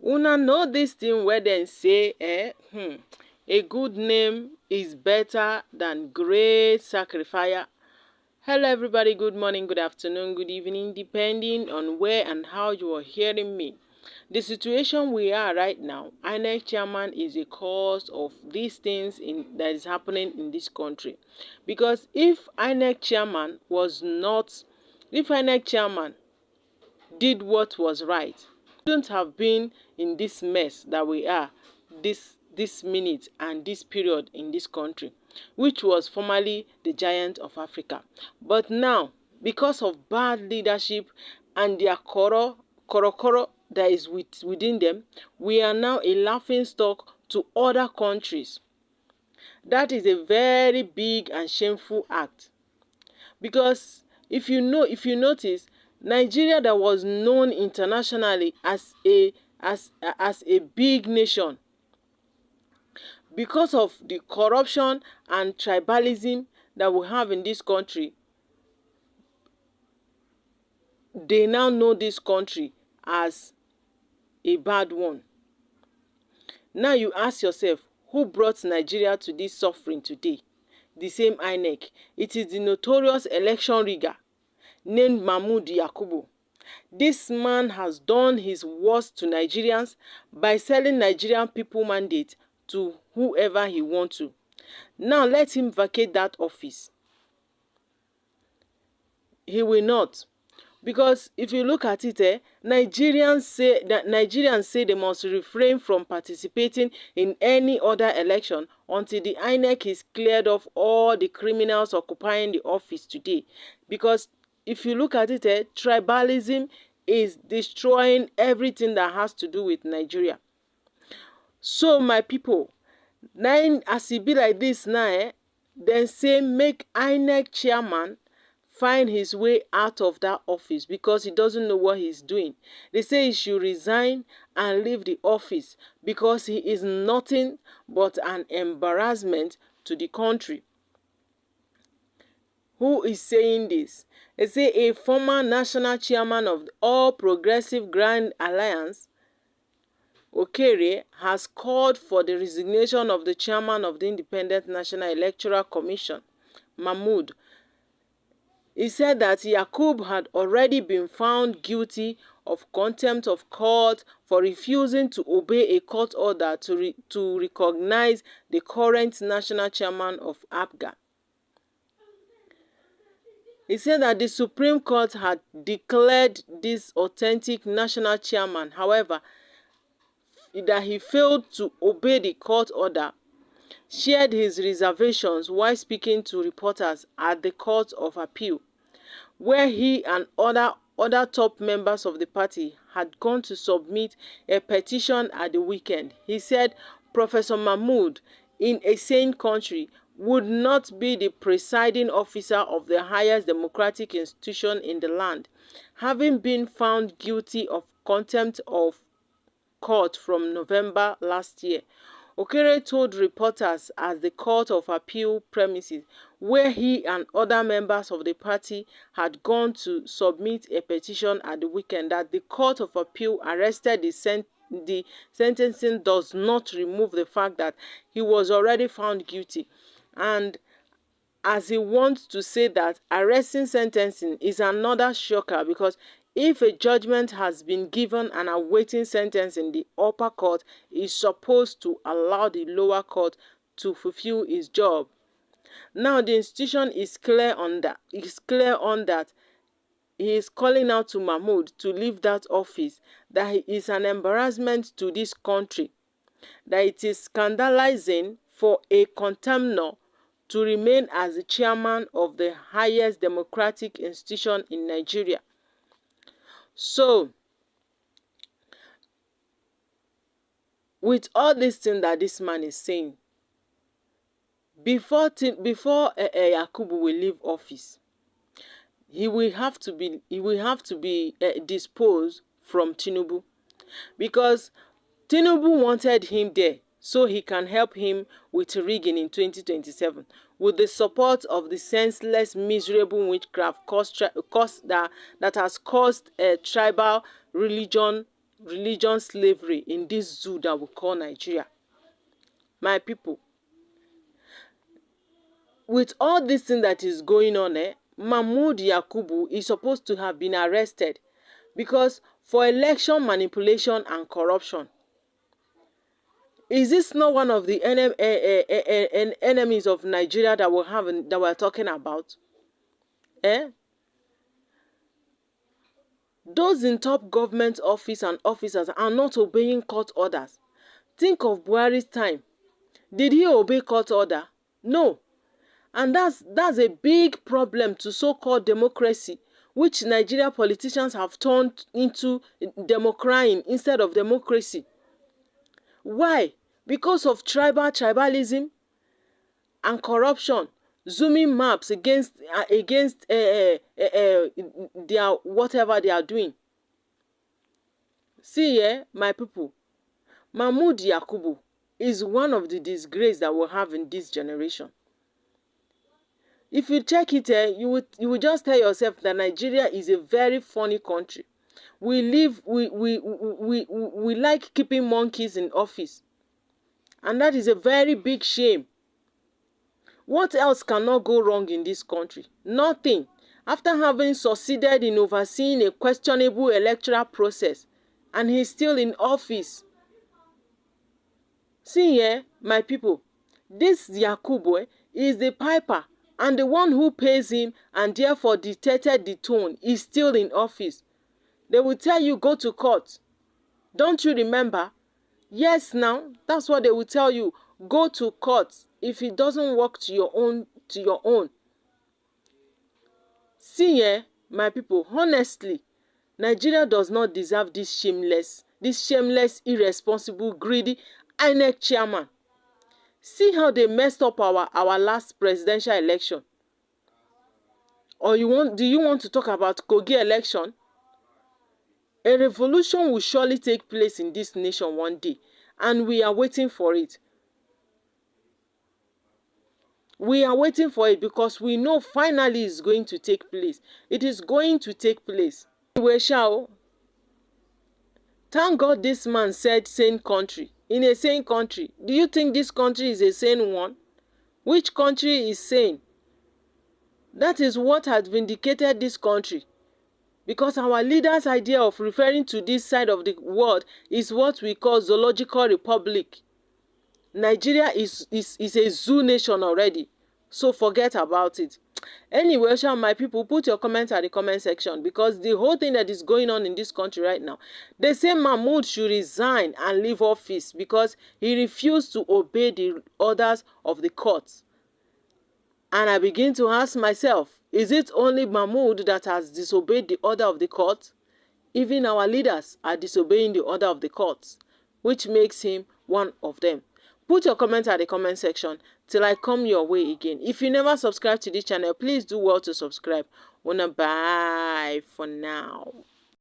Una know this thing where dem say a good name is better than great sacrifice. Hello everybody, good morning, good afternoon, good evening, depending on where and how you are hearing me. The situation we are right now, INEC chairman is a cause of these things that is happening in this country. Because if INEC chairman did what was right, we wouldn't have been in this mess that we are this minute and this period in this country, which was formerly the giant of Africa. But now, because of bad leadership and their koro that is within them, we are now a laughing stock to other countries. That is a very big and shameful act. Because if you notice, Nigeria, that was known internationally as a big nation, because of the corruption and tribalism that we have in this country, they now know this country as a bad one. Now you ask yourself, who brought Nigeria to this suffering today? The same INEC. It is the notorious election rigger named Mahmood Yakubu. This man has done his worst to Nigerians by selling Nigerian people mandate to whoever he wants to. Now let him vacate that office. He will not. Because if you look at it, Nigerians say they must refrain from participating in any other election until the INEC is cleared of all the criminals occupying the office today. Because if you look at it, tribalism is destroying everything that has to do with Nigeria. So my people, now as e be like this now, then say make INEC chairman find his way out of that office because he doesn't know what he's doing. They say he should resign and leave the office because he is nothing but an embarrassment to the country. Who is saying this? They say a former national chairman of the All Progressive Grand Alliance, Okere, has called for the resignation of the chairman of the Independent National Electoral Commission, Mahmood. He said that Yakub had already been found guilty of contempt of court for refusing to obey a court order to recognize the current national chairman of APGA. He said that the Supreme Court had declared this authentic national chairman, however, that he failed to obey the court order, shared his reservations while speaking to reporters at the Court of Appeal, where he and other top members of the party had gone to submit a petition at the weekend. He said Professor Mahmood, in a sane country, would not be the presiding officer of the highest democratic institution in the land, having been found guilty of contempt of court from November last year. Okere told reporters at the Court of Appeal premises, where he and other members of the party had gone to submit a petition at the weekend, that the Court of Appeal arrested the sentencing does not remove the fact that he was already found guilty. And as he wants to say that arresting sentencing is another shocker, because if a judgment has been given and awaiting sentence in the upper court, is supposed to allow the lower court to fulfill its job. Now the institution is clear on that. He is calling out to Mahmood to leave that office, that he is an embarrassment to this country, that it is scandalizing for a contemnor to remain as the chairman of the highest democratic institution in Nigeria. So, with all these things that this man is saying, before Yakubu will leave office, he will have to be disposed from Tinubu, because Tinubu wanted him there so he can help him with rigging in 2027 with the support of the senseless, miserable witchcraft that has caused a tribal religion religion slavery in this zoo that we call Nigeria. My people, with all this thing that is going on, Mahmood Yakubu is supposed to have been arrested because for election manipulation and corruption. Is this not one of the enemies of Nigeria that we're talking about? Those in top government office and officers are not obeying court orders. Think of Buhari's time. Did he obey court order? No. And that's a big problem to so-called democracy, which Nigeria politicians have turned into democrying instead of democracy. Why? Because of tribalism and corruption, zooming maps against their whatever they are doing. See, my people, Mahmood Yakubu is one of the disgrace that we have in this generation. If you check it, you will just tell yourself that Nigeria is a very funny country. We like keeping monkeys in office, and that is a very big shame. What else cannot go wrong in this country? Nothing. After having succeeded in overseeing a questionable electoral process, and he's still in office. See, my people, this Yakubu is the piper, and the one who pays him and therefore dictated the tone is still in office. They will tell you, go to court. Don't you remember? Yes, now, that's what they will tell you. Go to court if it doesn't work to your own. See, my people, honestly, Nigeria does not deserve this shameless, irresponsible, greedy INEC chairman. See how they messed up our last presidential election. Or do you want to talk about Kogi election? A revolution will surely take place in this nation one day, and we are waiting for it. We are waiting for it because we know finally it's going to take place. It is going to take place. Anyway, thank God this man said sane country. In a sane country. Do you think this country is a sane one? Which country is sane? That is what has vindicated this country. Because our leaders' idea of referring to this side of the world is what we call zoological republic. Nigeria is a zoo nation already. So forget about it. Anyway, my people, put your comments at the comment section, because the whole thing that is going on in this country right now, they say Mahmood should resign and leave office because he refused to obey the orders of the courts. And I begin to ask myself, is it only Mahmood that has disobeyed the order of the court? Even our leaders are disobeying the order of the courts, which makes him one of them. Put your comment at the comment section till I come your way again. If you never subscribe to this channel, please do well to subscribe. Bye for now.